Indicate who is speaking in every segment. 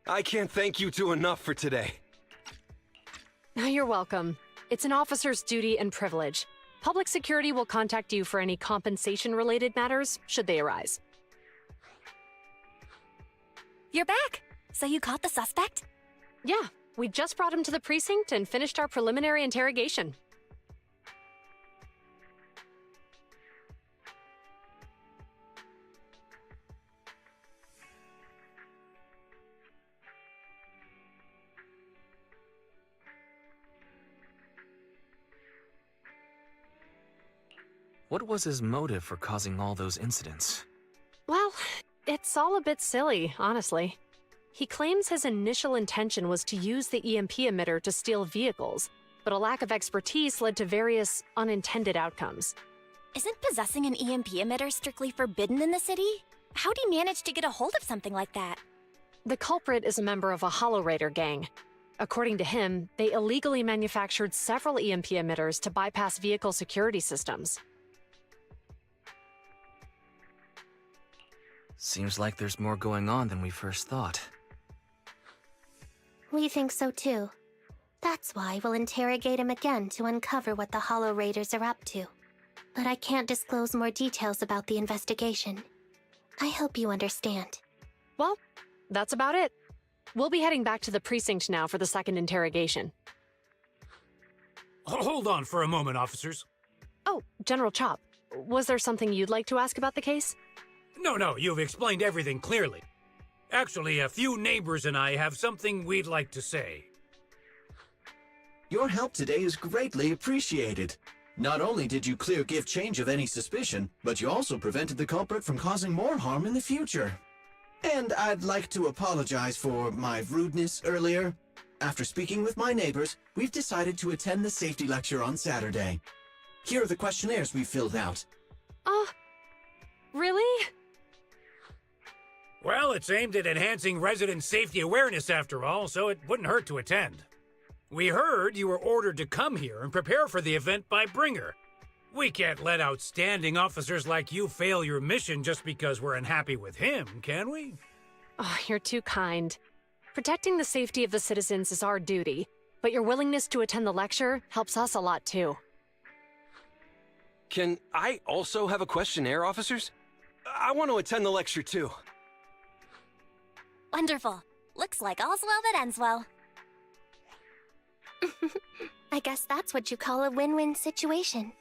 Speaker 1: I can't thank you two enough for today.
Speaker 2: You're welcome. It's an officer's duty and privilege. Public security will contact you for any compensation-related matters, should they arise.
Speaker 3: You're back! So you caught the suspect?
Speaker 2: Yeah, we just brought him to the precinct and finished our preliminary interrogation.
Speaker 4: What was his motive for causing all those incidents?
Speaker 2: Well, it's all a bit silly, honestly. He claims his initial intention was to use the EMP emitter to steal vehicles, but a lack of expertise led to various unintended outcomes.
Speaker 3: Isn't possessing an EMP emitter strictly forbidden in the city? How'd he manage to get a hold of something like that?
Speaker 2: The culprit is a member of a Hollow Raider gang. According to him, they illegally manufactured several EMP emitters to bypass vehicle security systems.
Speaker 4: Seems like there's more going on than we first thought.
Speaker 5: We think so too. That's why we'll interrogate him again to uncover what the Hollow Raiders are up to. But I can't disclose more details about the investigation. I hope you understand.
Speaker 2: Well, that's about it. We'll be heading back to the precinct now for the second interrogation.
Speaker 6: Hold on for a moment, officers.
Speaker 2: Oh, General Chop, was there something you'd like to ask about the case?
Speaker 6: No, you've explained everything clearly. Actually, a few neighbors and I have something we'd like to say.
Speaker 7: Your help today is greatly appreciated. Not only did you clear Give Change of any suspicion, but you also prevented the culprit from causing more harm in the future. And I'd like to apologize for my rudeness earlier. After speaking with my neighbors, we've decided to attend the safety lecture on Saturday. Here are the questionnaires we filled out.
Speaker 2: Really?
Speaker 6: Well, it's aimed at enhancing resident safety awareness after all, so it wouldn't hurt to attend. We heard you were ordered to come here and prepare for the event by Bringer. We can't let outstanding officers like you fail your mission just because we're unhappy with him, can we?
Speaker 2: Oh, you're too kind. Protecting the safety of the citizens is our duty, but your willingness to attend the lecture helps us a lot too.
Speaker 1: Can I also have a questionnaire, officers? I want to attend the lecture too.
Speaker 3: Wonderful. Looks like all's well that ends well.
Speaker 5: I guess that's what you call a win-win situation.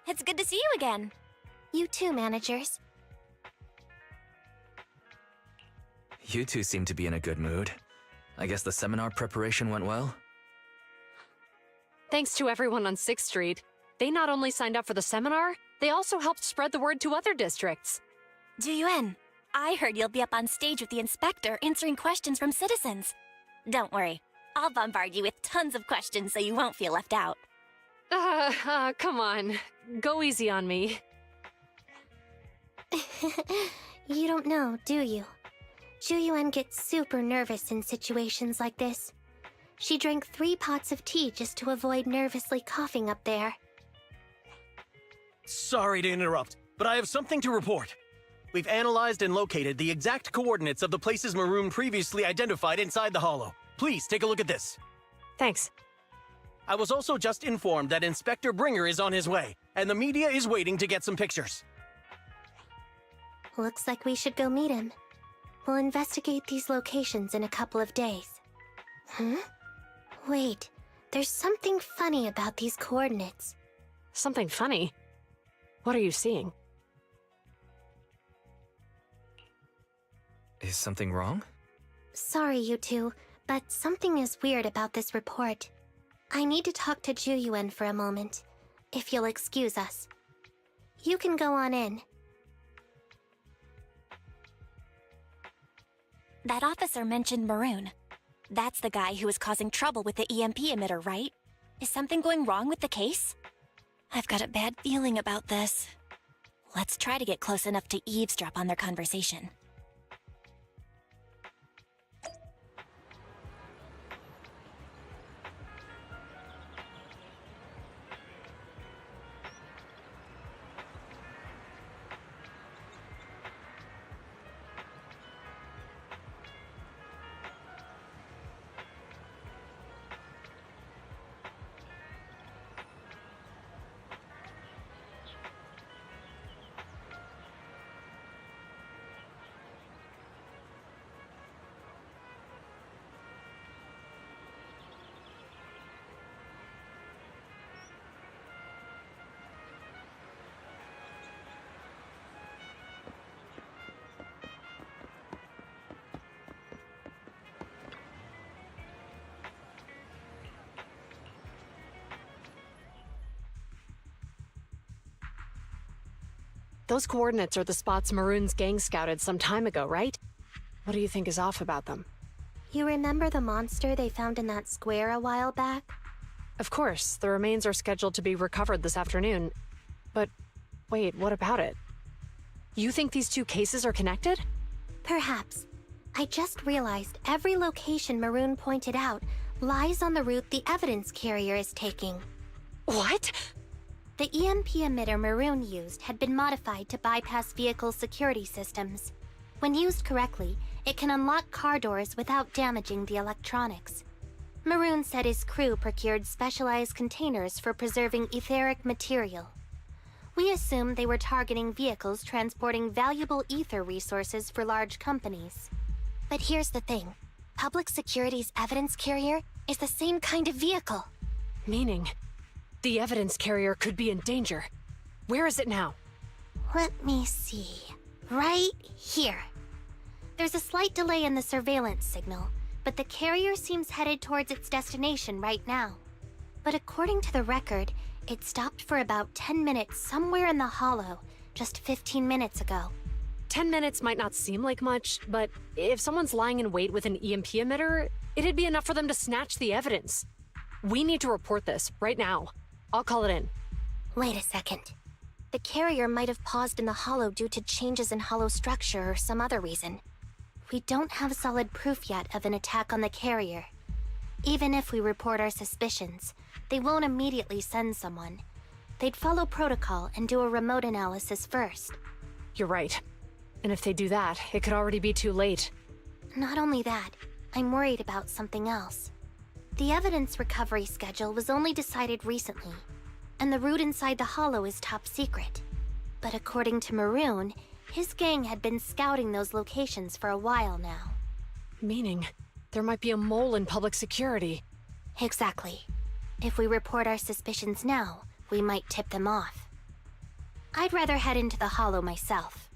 Speaker 3: It's good to see you again.
Speaker 5: You too, managers.
Speaker 4: You two seem to be in a good mood. I guess the seminar preparation went well?
Speaker 2: Thanks to everyone on 6th Street. They not only signed up for the seminar, they also helped spread the word to other districts.
Speaker 3: Juyuan, I heard you'll be up on stage with the inspector answering questions from citizens. Don't worry, I'll bombard you with tons of questions so you won't feel left out.
Speaker 2: Come on. Go easy on me.
Speaker 5: You don't know, do you? Juyuan gets super nervous in situations like this. She drank 3 pots of tea just to avoid nervously coughing up there.
Speaker 8: Sorry to interrupt, but I have something to report. We've analyzed and located the exact coordinates of the places Maroon previously identified inside the Hollow. Please take a look at this.
Speaker 2: Thanks.
Speaker 8: I was also just informed that Inspector Bringer is on his way, and the media is waiting to get some pictures.
Speaker 5: Looks like we should go meet him. We'll investigate these locations in a couple of days. Huh? Wait, there's something funny about these coordinates.
Speaker 2: Something funny? What are you seeing?
Speaker 4: Is something wrong?
Speaker 5: Sorry, you two, but something is weird about this report. I need to talk to Juyuan for a moment, if you'll excuse us. You can go on in.
Speaker 3: That officer mentioned Maroon. That's the guy who was causing trouble with the EMP emitter, right? Is something going wrong with the case? I've got a bad feeling about this. Let's try to get close enough to eavesdrop on their conversation.
Speaker 2: Those coordinates are the spots Maroon's gang scouted some time ago, right? What do you think is off about them?
Speaker 5: You remember the monster they found in that square a while back?
Speaker 2: Of course, the remains are scheduled to be recovered this afternoon. But wait, what about it? You think these two cases are connected?
Speaker 5: Perhaps. I just realized every location Maroon pointed out lies on the route the evidence carrier is taking.
Speaker 2: What?
Speaker 5: The EMP emitter Maroon used had been modified to bypass vehicle security systems. When used correctly, it can unlock car doors without damaging the electronics. Maroon said his crew procured specialized containers for preserving etheric material. We assumed they were targeting vehicles transporting valuable ether resources for large companies. But here's the thing. Public Security's evidence carrier is the same kind of vehicle.
Speaker 2: Meaning, the evidence carrier could be in danger. Where is it now?
Speaker 5: Let me see. Right here. There's a slight delay in the surveillance signal, but the carrier seems headed towards its destination right now. But according to the record, it stopped for about 10 minutes somewhere in the hollow, just 15 minutes ago.
Speaker 2: 10 minutes might not seem like much, but if someone's lying in wait with an EMP emitter, it'd be enough for them to snatch the evidence. We need to report this right now. I'll call it in.
Speaker 5: Wait a second. The carrier might have paused in the hollow due to changes in hollow structure or some other reason. We don't have solid proof yet of an attack on the carrier. Even if we report our suspicions, they won't immediately send someone. They'd follow protocol and do a remote analysis first.
Speaker 2: You're right. And if they do that, it could already be too late.
Speaker 5: Not only that, I'm worried about something else. The evidence recovery schedule was only decided recently, and the route inside the hollow is top secret. But according to Maroon, his gang had been scouting those locations for a while now.
Speaker 2: Meaning, there might be a mole in public security.
Speaker 5: Exactly. If we report our suspicions now, we might tip them off. I'd rather head into the hollow myself.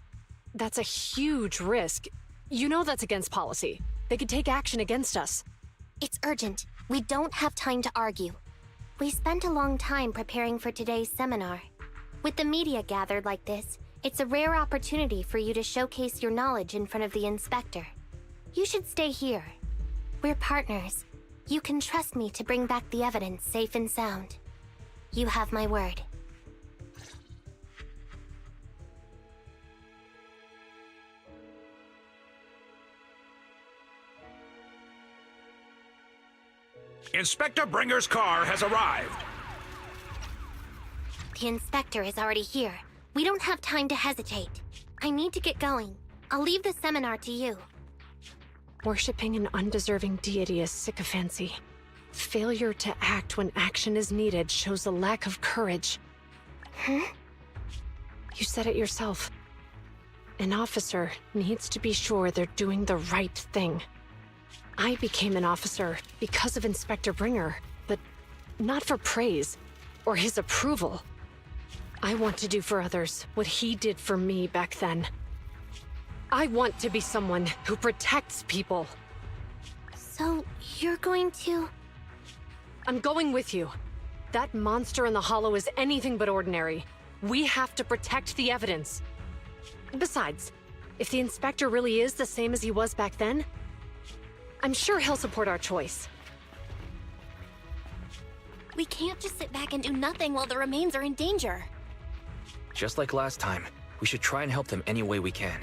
Speaker 2: That's a huge risk. You know that's against policy. They could take action against us.
Speaker 5: It's urgent. We don't have time to argue. We spent a long time preparing for today's seminar. With the media gathered like this, it's a rare opportunity for you to showcase your knowledge in front of the inspector. You should stay here. We're partners. You can trust me to bring back the evidence safe and sound. You have my word.
Speaker 6: Inspector Bringer's car has arrived.
Speaker 5: The inspector is already here. We don't have time to hesitate. I need to get going. I'll leave the seminar to you.
Speaker 2: Worshipping an undeserving deity is sycophancy. Failure to act when action is needed shows a lack of courage.
Speaker 5: Huh?
Speaker 2: You said it yourself. An officer needs to be sure they're doing the right thing. I became an officer because of Inspector Bringer, but not for praise or his approval. I want to do for others what he did for me back then. I want to be someone who protects people.
Speaker 5: So, you're going to...
Speaker 2: I'm going with you. That monster in the hollow is anything but ordinary. We have to protect the evidence. Besides, if the inspector really is the same as he was back then, I'm sure he'll support our choice.
Speaker 3: We can't just sit back and do nothing while the remains are in danger.
Speaker 4: Just like last time, we should try and help them any way we can.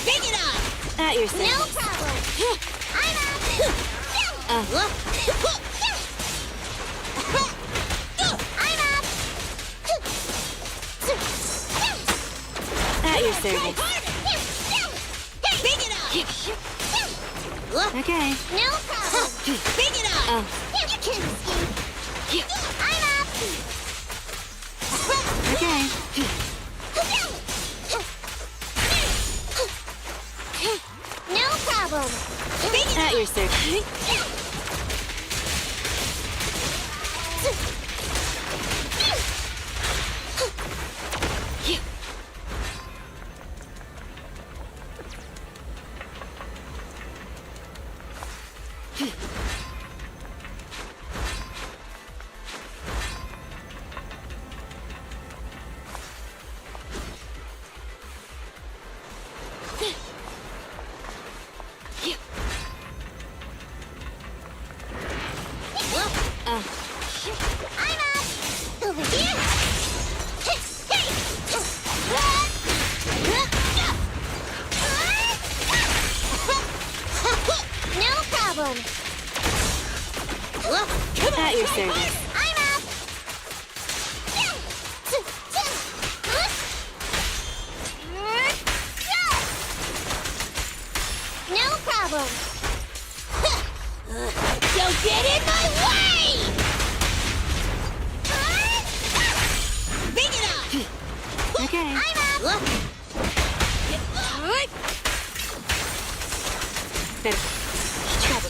Speaker 3: Big it up! At your service. No problem. I'm up. I'm up. At your service. Big it up. Okay. No problem. Big it up. You can't escape. I'm up. Okay. No problem. Big it up. At your service. I'm up! Over here! No problem! At your service. I'm up! No problem! Don't get in my way! Big it up! Okay. I'm up!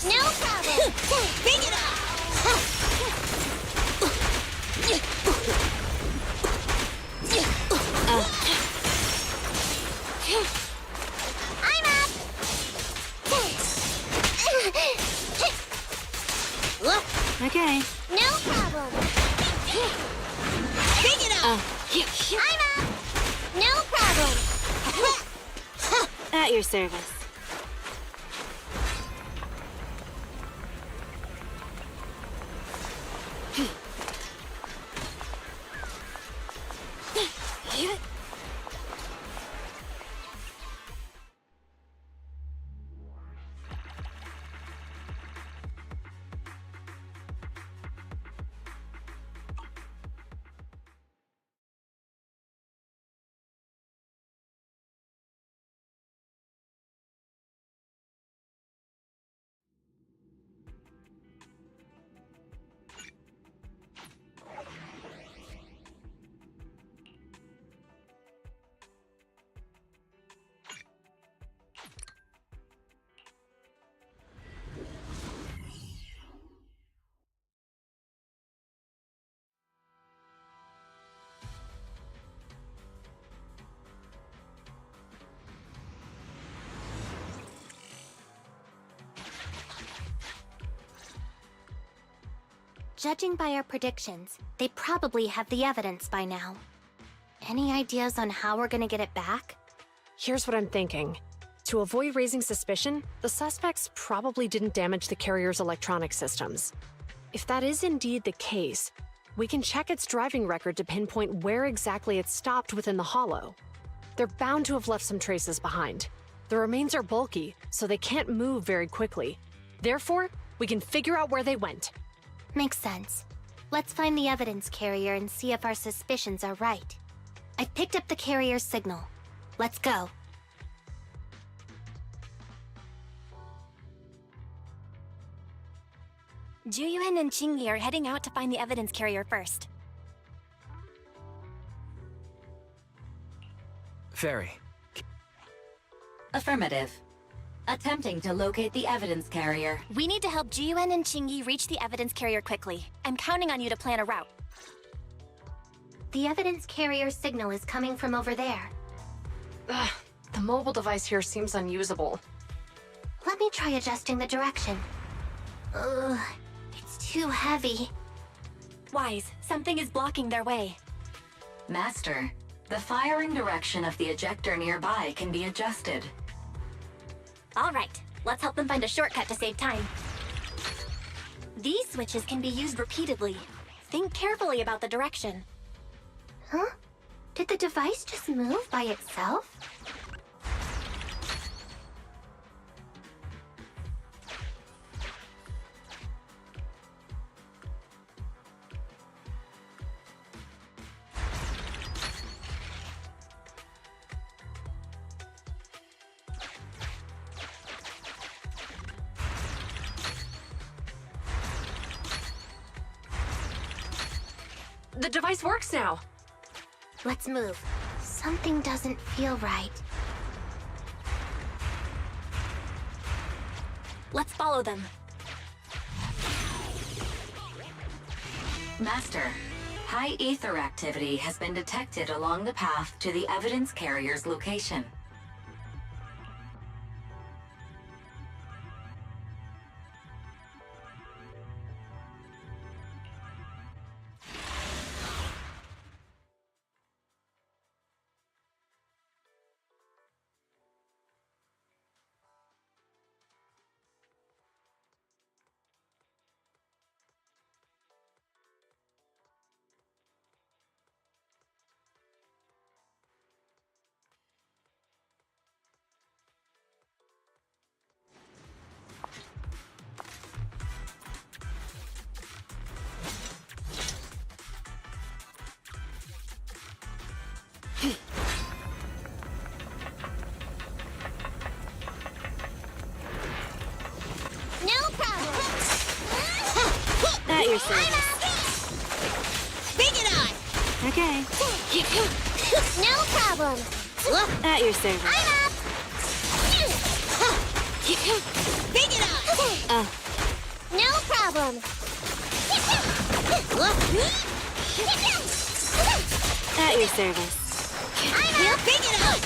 Speaker 3: No problem! Big it up! I'm up! Okay. No problem! Big it up! I'm up! No problem! At your service.
Speaker 5: Judging by our predictions, they probably have the evidence by now. Any ideas on how we're gonna get it back?
Speaker 2: Here's what I'm thinking. To avoid raising suspicion, the suspects probably didn't damage the carrier's electronic systems. If that is indeed the case, we can check its driving record to pinpoint where exactly it stopped within the hollow. They're bound to have left some traces behind. The remains are bulky, so they can't move very quickly. Therefore, we can figure out where they went.
Speaker 5: Makes sense. Let's find the evidence carrier and see if our suspicions are right. I picked up the carrier's signal. Let's go.
Speaker 3: Juyuan and Qingyi are heading out to find the evidence carrier first.
Speaker 4: Fairy.
Speaker 9: Affirmative. Attempting to locate the evidence carrier.
Speaker 3: We need to help Juyuan and Qingyi reach the evidence carrier quickly. I'm counting on you to plan a route.
Speaker 5: The evidence carrier signal is coming from over there.
Speaker 2: Ugh, the mobile device here seems unusable.
Speaker 5: Let me try adjusting the direction. Ugh, it's too heavy.
Speaker 3: Wise, something is blocking their way.
Speaker 9: Master, the firing direction of the ejector nearby can be adjusted.
Speaker 3: All right, let's help them find a shortcut to save time. These switches can be used repeatedly. Think carefully about the direction.
Speaker 5: Huh? Did the device just move by itself?
Speaker 2: The device works now.
Speaker 5: Let's move. Something doesn't feel right.
Speaker 3: Let's follow them.
Speaker 9: Master, high ether activity has been detected along the path to the evidence carrier's location.
Speaker 5: No problem!
Speaker 3: At your service.
Speaker 5: Bring it on!
Speaker 3: Okay.
Speaker 5: No problem!
Speaker 3: At your service.
Speaker 5: I'm up! Bring it on! No problem!
Speaker 3: At your service.
Speaker 5: I'm up! Bring it on!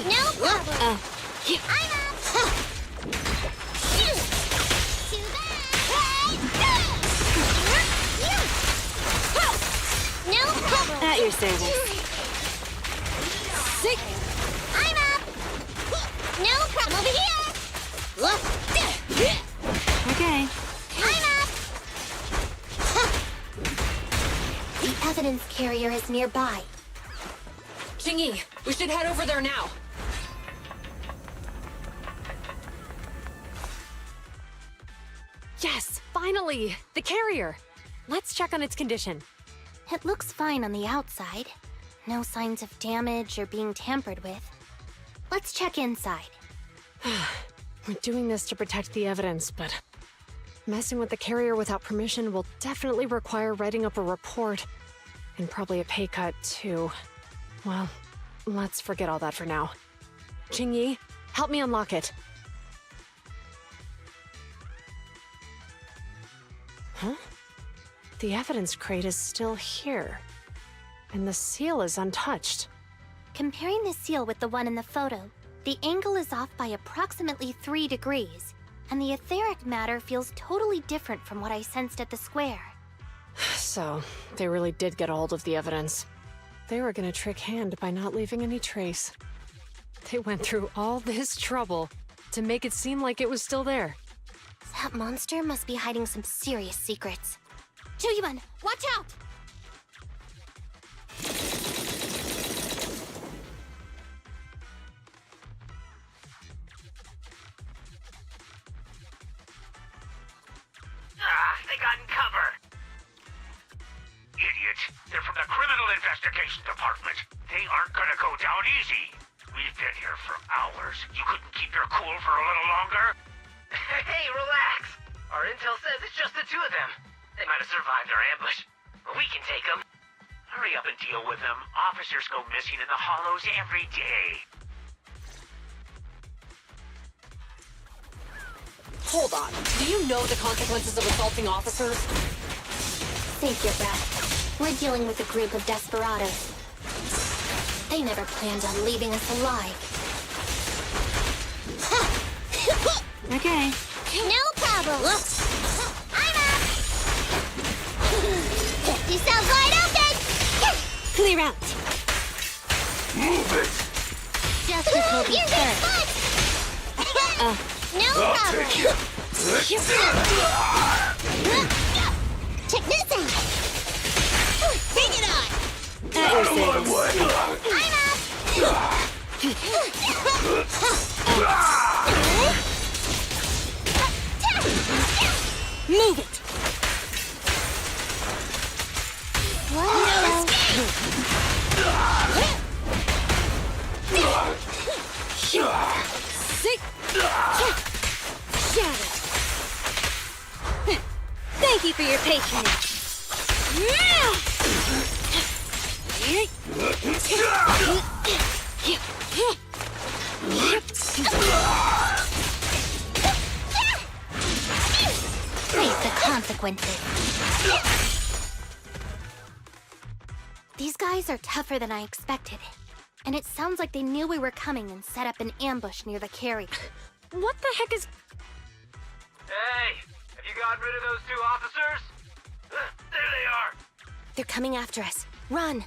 Speaker 5: No problem! I'm up! Too bad! No problem!
Speaker 3: At your service.
Speaker 5: Sick! I'm up! No problem! Over here!
Speaker 3: Okay.
Speaker 5: I'm up! The evidence carrier is nearby.
Speaker 2: Jingyi, we should head over there now. Yes, finally! The carrier! Let's check on its condition.
Speaker 5: It looks fine on the outside. No signs of damage or being tampered with. Let's check inside.
Speaker 2: We're doing this to protect the evidence, but messing with the carrier without permission will definitely require writing up a report. And probably a pay cut, too. Well, let's forget all that for now. Jingyi, help me unlock it. Huh? The evidence crate is still here. And the seal is untouched.
Speaker 5: Comparing the seal with the one in the photo, the angle is off by approximately 3 degrees, and the etheric matter feels totally different from what I sensed at the square.
Speaker 2: So, they really did get a hold of the evidence. They were gonna trick Hand by not leaving any trace. They went through all this trouble to make it seem like it was still there.
Speaker 5: That monster must be hiding some serious secrets. Chuyuan, watch out!
Speaker 10: They got in cover. Idiots. They're from the Criminal Investigation Department. They aren't gonna go down easy. We've been here for hours. You couldn't keep your cool for a little longer?
Speaker 11: Hey, relax. Our intel says it's just the two of them. They might have survived our ambush, but we can take them.
Speaker 10: Hurry up and deal with them. Officers go missing in the hollows every day.
Speaker 2: Hold on. Do you know the consequences of assaulting officers?
Speaker 5: Save your breath. We're dealing with a group of desperados. They never planned on leaving us alive.
Speaker 3: Okay.
Speaker 5: No problem! I'm up! Get yourself wide open!
Speaker 3: Clear out.
Speaker 10: Move it!
Speaker 3: Justice will be served.
Speaker 5: No
Speaker 10: I'll
Speaker 5: problem!
Speaker 10: take you.
Speaker 5: Check this out! Bring it on!
Speaker 3: At your
Speaker 10: Out of
Speaker 3: service.
Speaker 10: my way!
Speaker 3: Move it.
Speaker 5: Whoa!
Speaker 3: Sick. Shatter. Thank you for your patronage.
Speaker 5: Face the consequences. These guys are tougher than I expected. And it sounds like they knew we were coming and set up an ambush near the carrier.
Speaker 2: What the heck is...
Speaker 11: Hey, have you gotten rid of those two officers? There they are.
Speaker 5: They're coming after us. Run!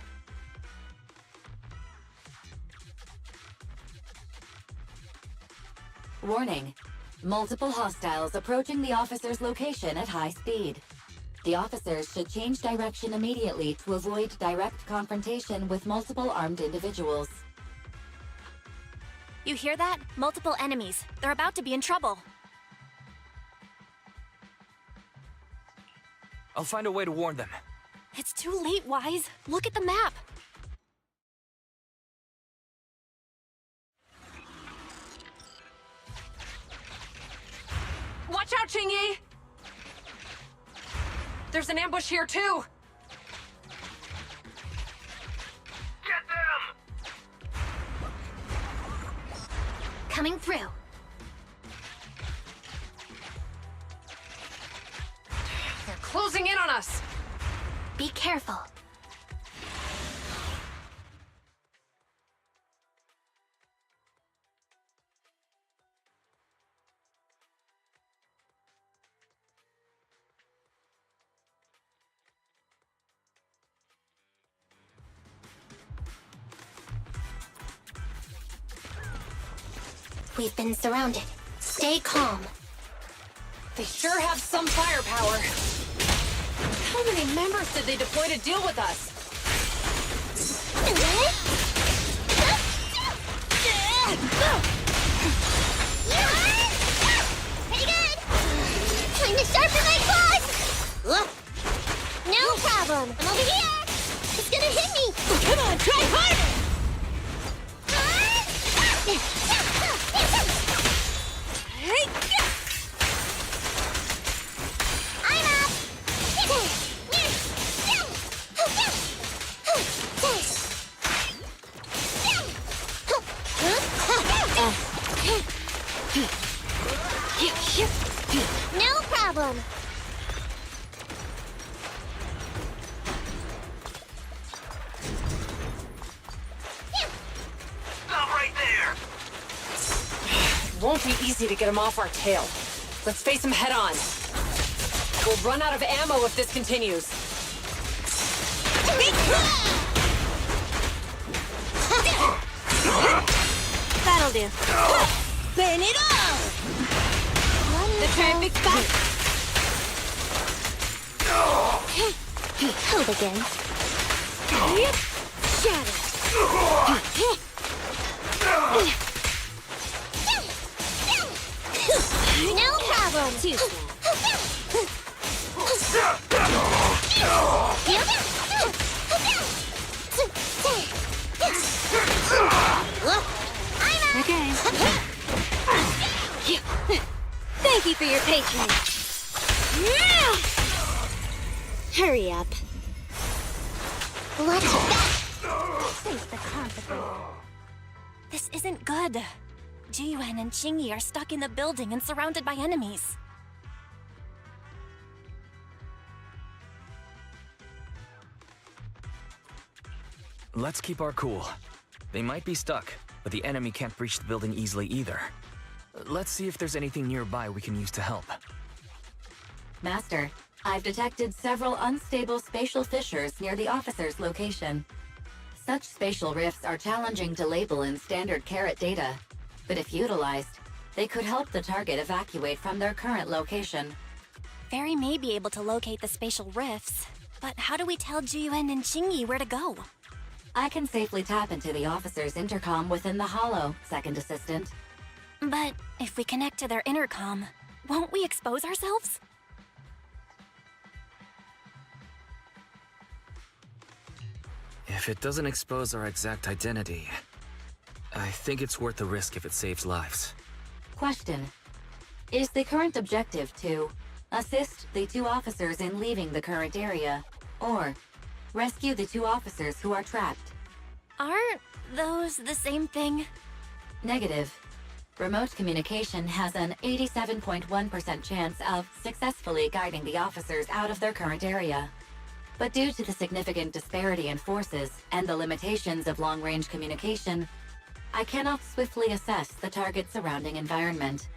Speaker 9: Warning. Multiple hostiles approaching the officer's location at high speed. The officers should change direction immediately to avoid direct confrontation with multiple armed individuals.
Speaker 3: You hear that? Multiple enemies. They're about to be in trouble.
Speaker 4: I'll find a way to warn them.
Speaker 3: It's too late, Wise. Look at the map.
Speaker 2: Watch out, Chingy! There's an ambush here, too!
Speaker 10: Get them!
Speaker 5: Coming through.
Speaker 2: They're closing in on us!
Speaker 5: Be careful. We've been surrounded. Stay calm.
Speaker 2: They sure have some firepower. How many members did they deploy to deal with us?
Speaker 5: Pretty good! Time to sharpen my claws! No problem! I'm over here! It's gonna hit me! Come on, try harder! I'm up! No problem!
Speaker 10: Stop right there!
Speaker 2: It won't be easy to get them off our tail. Let's face them head on. We'll run out of ammo if this continues.
Speaker 3: That'll do. Burn it all!
Speaker 2: The giant big back.
Speaker 5: Hold again.
Speaker 3: Shatter!
Speaker 5: No problem!
Speaker 3: Okay. Thank you for your patronage. Hurry up.
Speaker 5: Watch that! Face the consequences.
Speaker 3: This isn't good. Jiyuan and Qingyi are stuck in the building and surrounded by enemies.
Speaker 4: Let's keep our cool. They might be stuck, but the enemy can't breach the building easily either. Let's see if there's anything nearby we can use to help.
Speaker 9: Master, I've detected several unstable spatial fissures near the officer's location. Such spatial rifts are challenging to label in standard carat data, but if utilized, they could help the target evacuate from their current location.
Speaker 3: Fairy may be able to locate the spatial rifts, but how do we tell Jiyuan and Qingyi where to go?
Speaker 9: I can safely tap into the officer's intercom within the hollow, Second Assistant.
Speaker 3: But if we connect to their intercom, won't we expose ourselves?
Speaker 4: If it doesn't expose our exact identity, I think it's worth the risk if it saves lives.
Speaker 9: Question. Is the current objective to Assist the 2 officers in leaving the current area, or rescue the 2 officers who are trapped.
Speaker 3: Aren't those the same thing?
Speaker 9: Negative. Remote communication has an 87.1% chance of successfully guiding the officers out of their current area. But due to the significant disparity in forces and the limitations of long-range communication, I cannot swiftly assess the target's surrounding environment.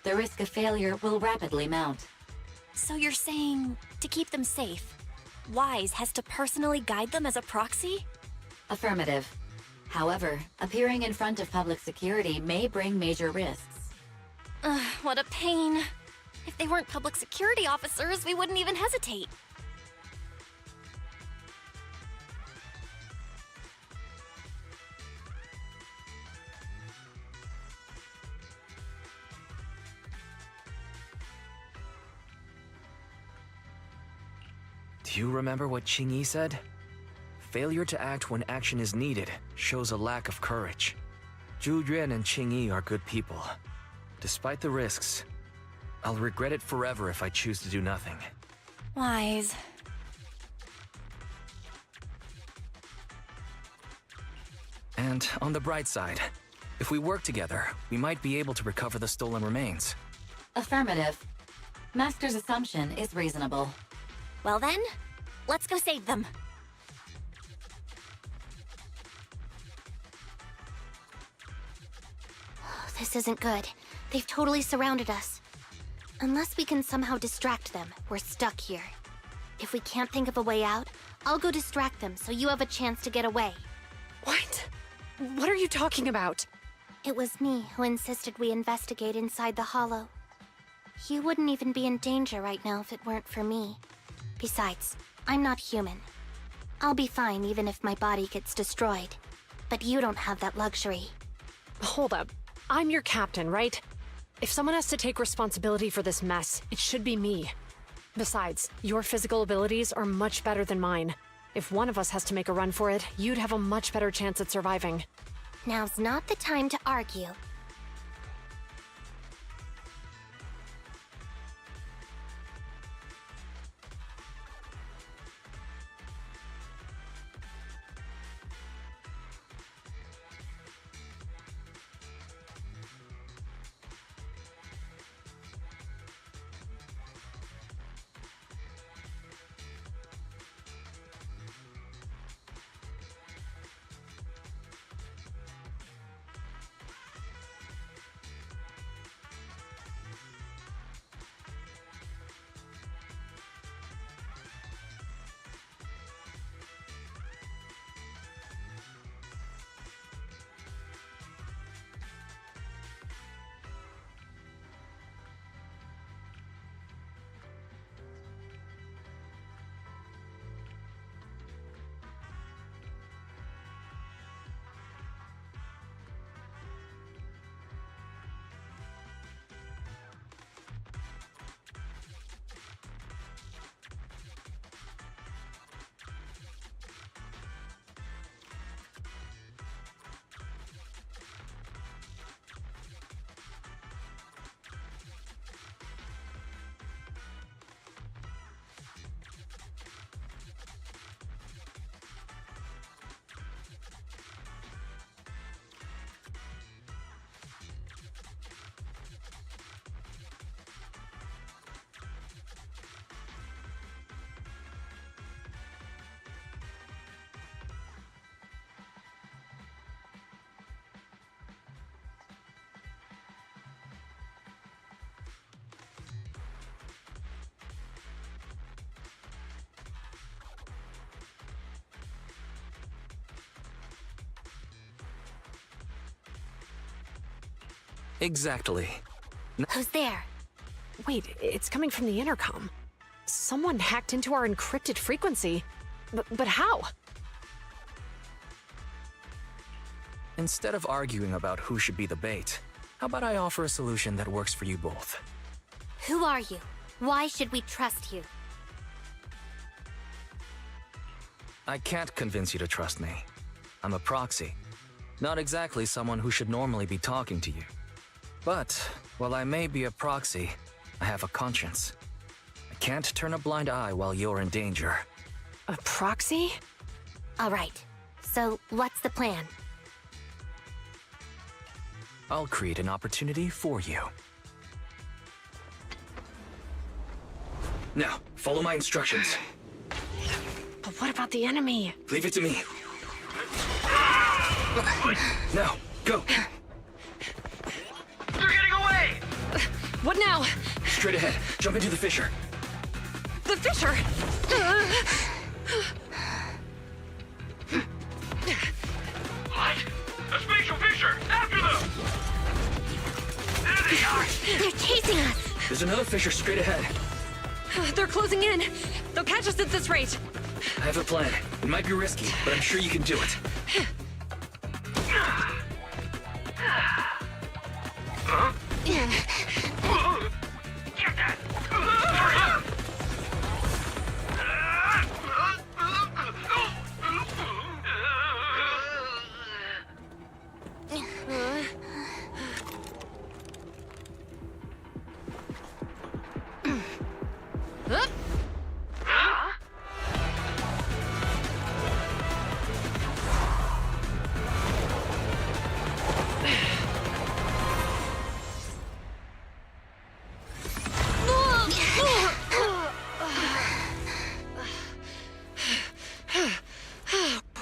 Speaker 9: The risk of failure will rapidly mount.
Speaker 3: So you're saying to keep them safe, Wise has to personally guide them as a proxy?
Speaker 9: Affirmative. However, appearing in front of public security may bring major risks.
Speaker 3: Ugh, what a pain. If they weren't public security officers, we wouldn't even hesitate.
Speaker 4: Do you remember what Qingyi said? Failure to act when action is needed shows a lack of courage. Zhu Yuan and Qingyi are good people. Despite the risks, I'll regret it forever if I choose to do nothing.
Speaker 3: Wise.
Speaker 4: And on the bright side, if we work together, we might be able to recover the stolen remains.
Speaker 9: Affirmative. Master's assumption is reasonable.
Speaker 3: Well then, let's go save them.
Speaker 5: This isn't good. They've totally surrounded us. Unless we can somehow distract them, we're stuck here. If we can't think of a way out, I'll go distract them so you have a chance to get away.
Speaker 2: What? What are you talking about?
Speaker 5: It was me who insisted we investigate inside the Hollow. You wouldn't even be in danger right now if it weren't for me. Besides, I'm not human. I'll be fine even if my body gets destroyed. But you don't have that luxury.
Speaker 2: Hold up. I'm your captain, right? If someone has to take responsibility for this mess, it should be me. Besides, your physical abilities are much better than mine. If one of us has to make a run for it, you'd have a much better chance at surviving.
Speaker 5: Now's not the time to argue.
Speaker 4: Exactly.
Speaker 5: Who's there?
Speaker 2: Wait, it's coming from the intercom. Someone hacked into our encrypted frequency. But how?
Speaker 4: Instead of arguing about who should be the bait, how about I offer a solution that works for you both?
Speaker 5: Who are you? Why should we trust you?
Speaker 4: I can't convince you to trust me. I'm a proxy. Not exactly someone who should normally be talking to you. But, while I may be a proxy, I have a conscience. Can't turn a blind eye while you're in danger.
Speaker 2: A proxy?
Speaker 5: All right. So, what's the plan?
Speaker 4: I'll create an opportunity for you. Now, follow my instructions.
Speaker 2: But what about the enemy?
Speaker 4: Leave it to me. Now, go.
Speaker 11: They're getting away!
Speaker 2: What now?
Speaker 4: Straight ahead. Jump into the fissure.
Speaker 2: The fissure!
Speaker 10: What? A spatial fissure! After them! There they are!
Speaker 5: They're chasing us!
Speaker 4: There's another fissure straight ahead.
Speaker 2: They're closing in. They'll catch us at this rate.
Speaker 4: I have a plan. It might be risky, but I'm sure you can do it.
Speaker 10: Huh? Get that!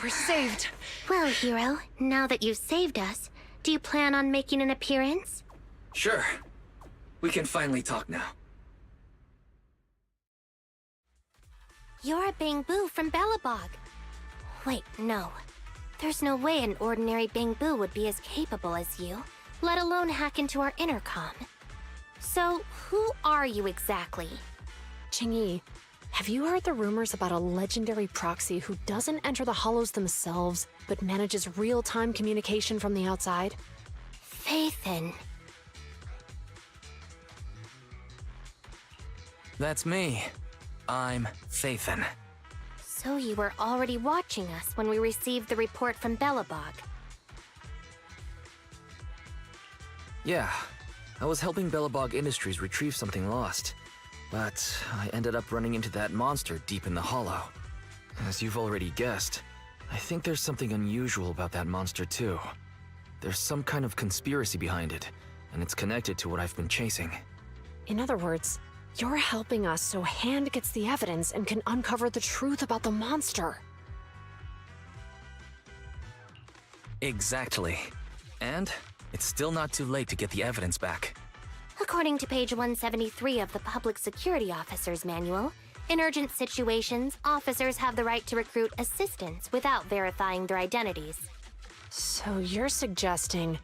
Speaker 2: We're saved.
Speaker 5: Well, hero, now that you've saved us, do you plan on making an appearance?
Speaker 4: Sure. We can finally talk now.
Speaker 5: You're a Bangbu from Belobog. Wait, no. There's no way an ordinary Bangbu would be as capable as you, let alone hack into our intercom. So, who are you exactly?
Speaker 2: Qingyi, have you heard the rumors about a legendary proxy who doesn't enter the hollows themselves, but manages real-time communication from the outside?
Speaker 5: Phaethon.
Speaker 4: That's me. I'm Phaethon.
Speaker 5: So you were already watching us when we received the report from Belobog.
Speaker 4: Yeah. I was helping Belobog Industries retrieve something lost. But I ended up running into that monster deep in the hollow. As you've already guessed, I think there's something unusual about that monster too. There's some kind of conspiracy behind it, and it's connected to what I've been chasing.
Speaker 2: In other words, you're helping us so Hand gets the evidence and can uncover the truth about the monster.
Speaker 4: Exactly. And it's still not too late to get the evidence back.
Speaker 5: According to page 173 of the Public Security Officer's Manual, in urgent situations, officers have the right to recruit assistants without verifying their identities.
Speaker 2: So you're suggesting...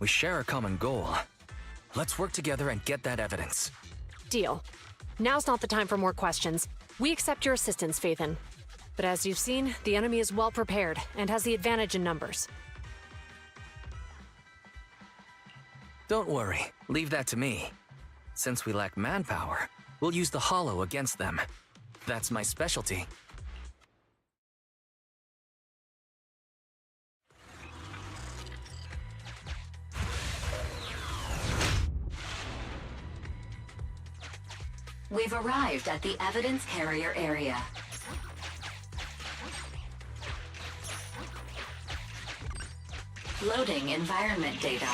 Speaker 4: We share a common goal. Let's work together and get that evidence.
Speaker 2: Deal. Now's not the time for more questions. We accept your assistance, Phaethon. But as you've seen, the enemy is well prepared and has the advantage in numbers.
Speaker 4: Don't worry, leave that to me. Since we lack manpower, we'll use the hollow against them. That's my specialty.
Speaker 9: We've arrived at the evidence carrier area. Loading environment data.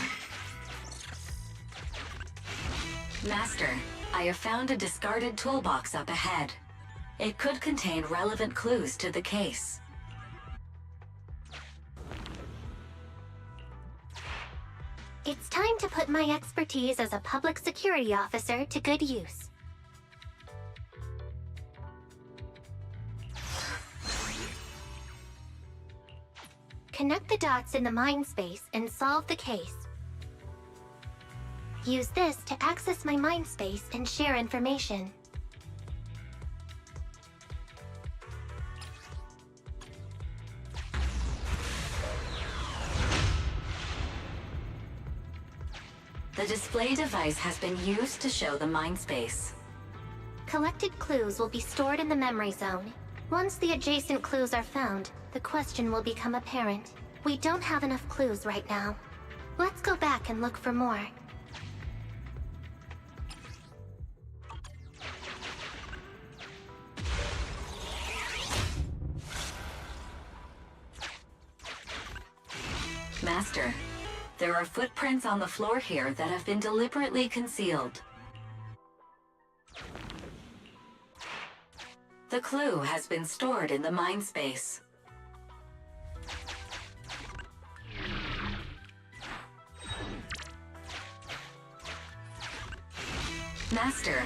Speaker 9: Master, I have found a discarded toolbox up ahead. It could contain relevant clues to the case.
Speaker 5: It's time to put my expertise as a public security officer to good use. Connect the dots in the mind space and solve the case. Use this to access my mind space and share information.
Speaker 9: The display device has been used to show the mind space.
Speaker 5: Collected clues will be stored in the memory zone. Once the adjacent clues are found, the question will become apparent. We don't have enough clues right now. Let's go back and look for more.
Speaker 9: Master, there are footprints on the floor here that have been deliberately concealed. The clue has been stored in the mind space. Master,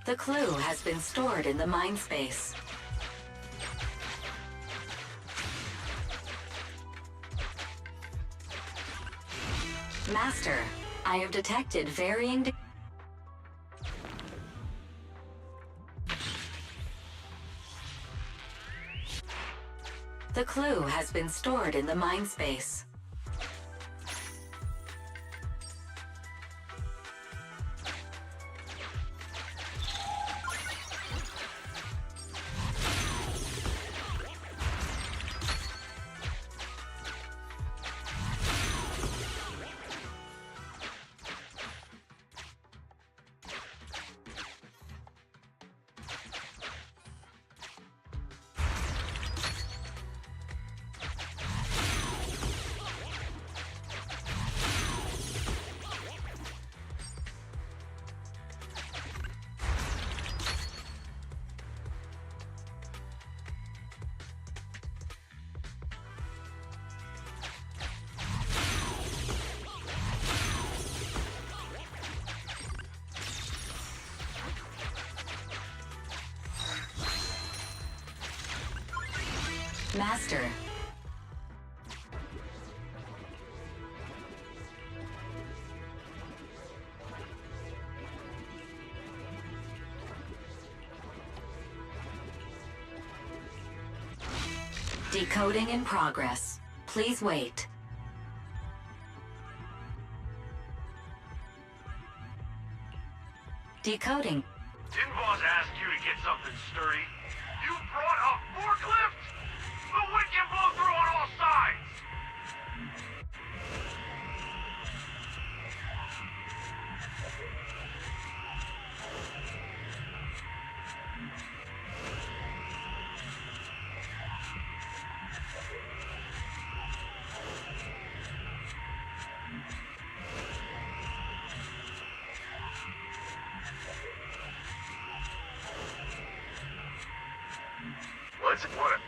Speaker 9: the clue has been stored in the mind space. Master, I have detected varying The clue has been stored in the mind space. Master. Decoding in progress. Please wait. Decoding.
Speaker 10: Didn't boss ask you to get something sturdy? You brought a forklift? The wind can blow through on all sides! What?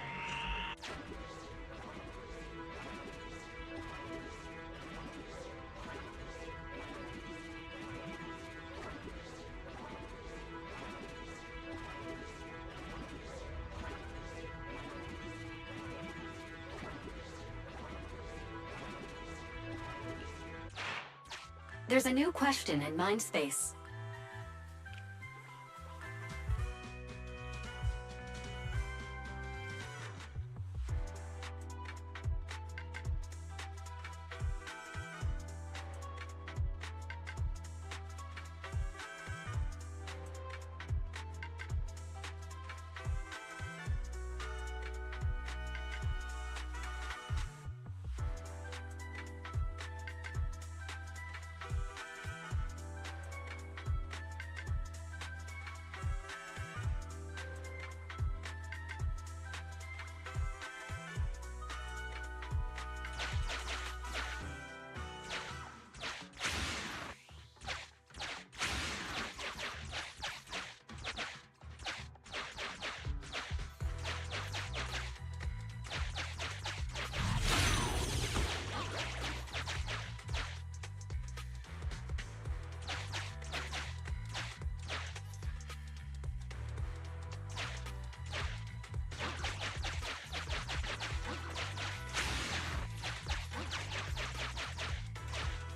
Speaker 9: There's a new question in mind space.